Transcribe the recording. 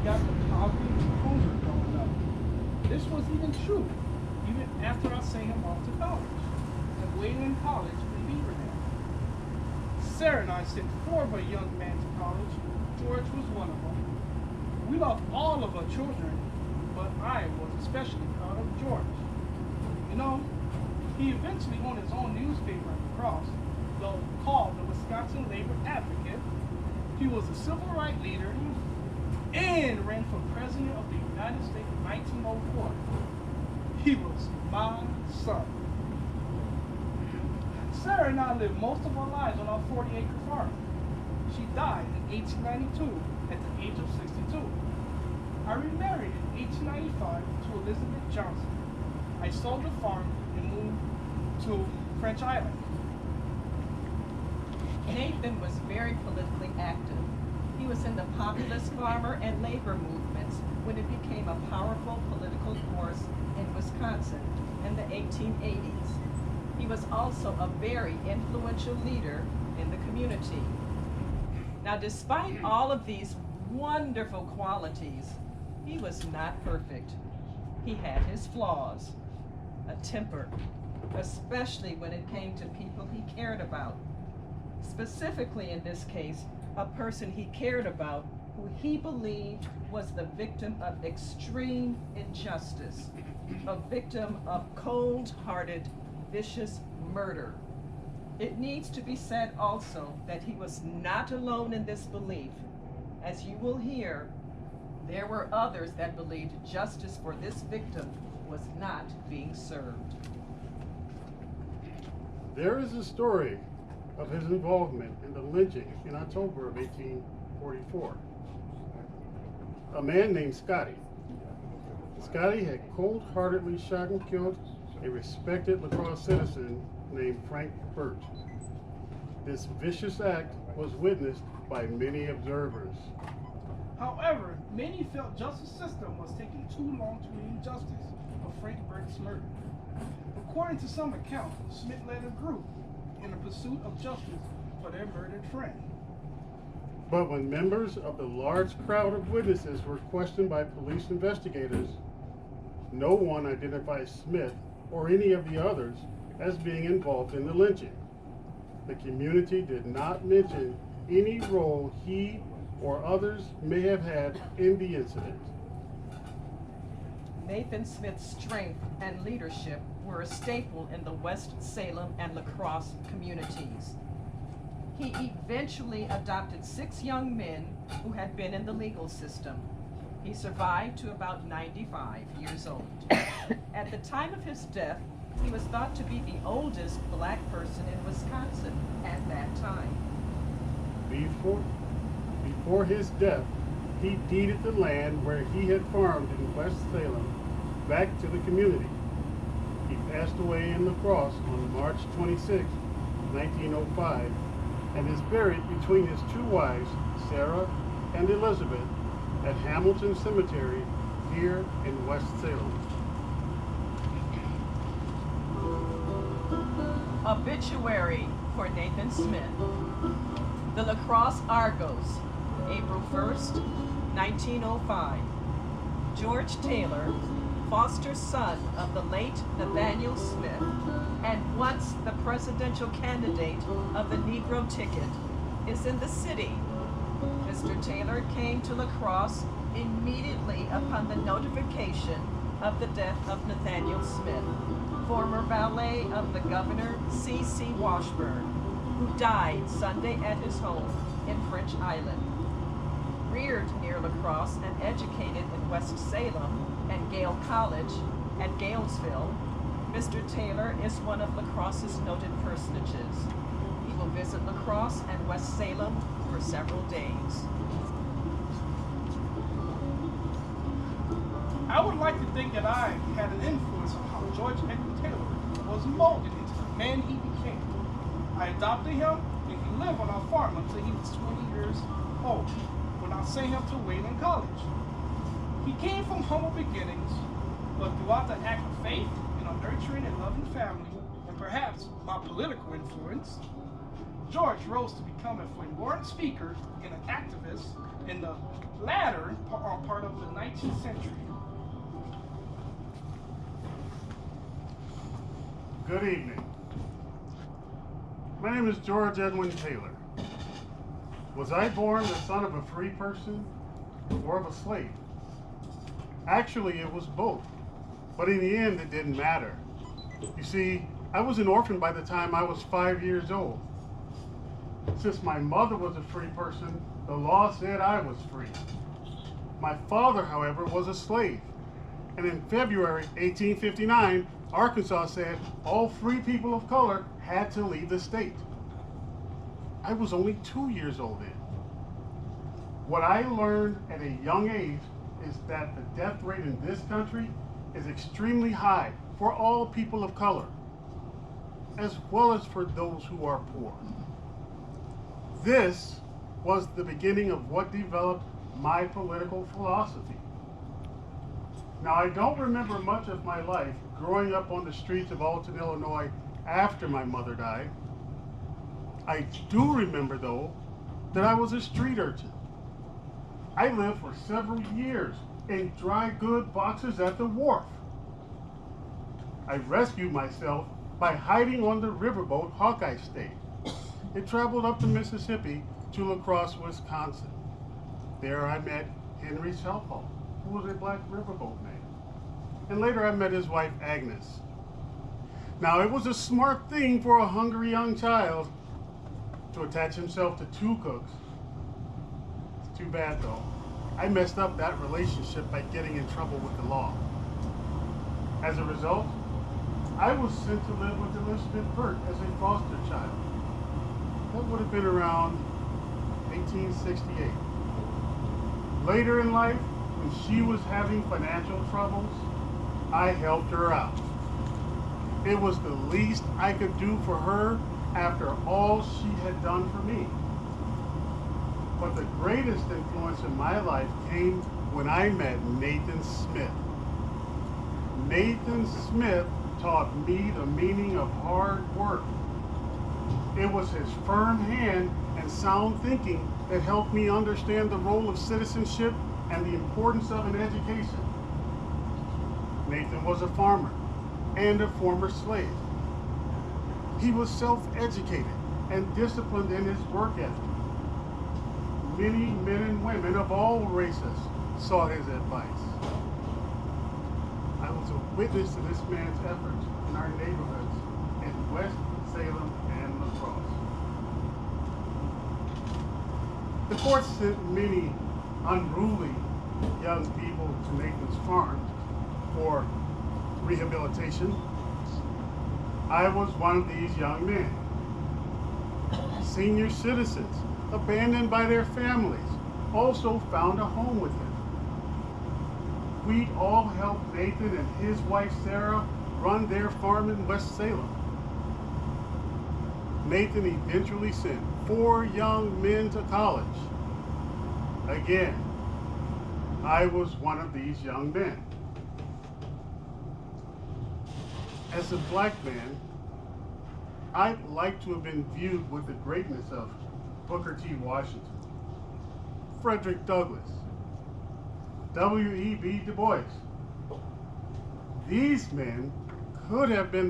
got the poverty and hunger growing up. This was even true even after I sent him off to college at Wayland College in Beaverdam. Sarah and I sent 4 of our young men to college. George was one of them. We loved all of our children, but I was especially proud of George. You know, he eventually owned his own newspaper at the Cross, though called the Wisconsin Labor Advocate. He was a civil rights leader and ran for president of the United States in 1904. He was my son. Sarah and I lived most of our lives on our 40-acre farm. She died in 1892 at the age of 62. I remarried in 1895 to Elizabeth Johnson. I sold the farm and moved to French Island. Nathan was very politically active. He was in the populist farmer and labor movements when it became a powerful political force in Wisconsin in the 1880s. He was also a very influential leader in the community. Now, despite all of these wonderful qualities, he was not perfect. He had his flaws, a temper, especially when it came to people he cared about. Specifically in this case, a person he cared about who he believed was the victim of extreme injustice, a victim of cold-hearted, vicious murder. It needs to be said also that he was not alone in this belief. As you will hear, there were others that believed justice for this victim was not being served. There is a story of his involvement in the lynching in October of 1844. A man named Scotty. Scotty had cold-heartedly shot and killed a respected lacrosse citizen named Frank Burt. This vicious act was witnessed by many observers. However, many felt justice system was taking too long to bring justice for Frank Burt's murder. According to some accounts, Smith led a group in the pursuit of justice for their murdered friend. But when members of the large crowd of witnesses were questioned by police investigators, no one identified Smith or any of the others as being involved in the lynching. The community did not mention any role he or others may have had in the incident. Nathan Smith's strength and leadership were a staple in the West Salem and La Crosse communities. He eventually adopted 6 young men who had been in the legal system. He survived to about 95 years old. At the time of his death, he was thought to be the oldest black person in Wisconsin at that time. Before his death, he deeded the land where he had farmed in West Salem back to the community. He passed away in La Crosse on March 26, 1905, and is buried between his 2 wives, Sarah and Elizabeth, at Hamilton Cemetery here in West Salem. Obituary for Nathan Smith. The La Crosse Argos, April 1st, 1905. George Taylor, foster son of the late Nathaniel Smith, and once the presidential candidate of the Negro ticket, is in the city. Mr. Taylor came to La Crosse immediately upon the notification of the death of Nathaniel Smith, former valet of the Governor C.C. Washburn, who died Sunday at his home in French Island. Reared near La Crosse and educated in West Salem and Gale College at Galesville, Mr. Taylor is one of La Crosse's noted personages. He will visit La Crosse and West Salem for several days. I would like to think that I had an influence on how George Edwin Taylor was molded into the man he became. I adopted him and he lived on our farm until he was 20 years old when I sent him to Wayland College. He came from humble beginnings, but throughout the act of faith in a nurturing and loving family, and perhaps my political influence, George rose to become a flamboyant speaker and an activist in the latter part of the 19th century. Good evening. My name is George Edwin Taylor. Was I born the son of a free person or of a slave? Actually, it was both. But in the end, it didn't matter. You see, I was an orphan by the time I was 5 years old. Since my mother was a free person, the law said I was free. My father, however, was a slave. And in February 1859, Arkansas said all free people of color had to leave the state. I was only 2 years old then. What I learned at a young age is that the death rate in this country is extremely high for all people of color, as well as for those who are poor. This was the beginning of what developed my political philosophy. Now, I don't remember much of my life growing up on the streets of Alton, Illinois after my mother died. I do remember, though, that I was a street urchin. I lived for several years in dry goods boxes at the wharf. I rescued myself by hiding on the riverboat Hawkeye State. It traveled up the Mississippi to La Crosse, Wisconsin. There I met Henry Southall, who was a black riverboat man. And later I met his wife, Agnes. Now, it was a smart thing for a hungry young child to attach himself to two cooks. It's too bad, though. I messed up that relationship by getting in trouble with the law. As a result, I was sent to live with Elizabeth Burt as a foster child. That would have been around 1868. Later in life, when she was having financial troubles, I helped her out. It was the least I could do for her after all she had done for me. But the greatest influence in my life came when I met Nathan Smith. Nathan Smith taught me the meaning of hard work. It was his firm hand and sound thinking that helped me understand the role of citizenship and the importance of an education. Nathan was a farmer and a former slave. He was self-educated and disciplined in his work ethic. Many men and women of all races sought his advice. I was a witness to this man's efforts in our neighborhoods in West Salem and La Crosse. The court sent many unruly young people to Nathan's farm for rehabilitation. I was one of these young men. Senior citizens, abandoned by their families, also found a home with him. We'd all helped Nathan and his wife Sarah run their farm in West Salem. Nathan eventually sent 4 young men to college. Again, I was one of these young men. As a black man, I'd like to have been viewed with the greatness of Booker T. Washington, Frederick Douglass, W.E.B. Du Bois. These men could have been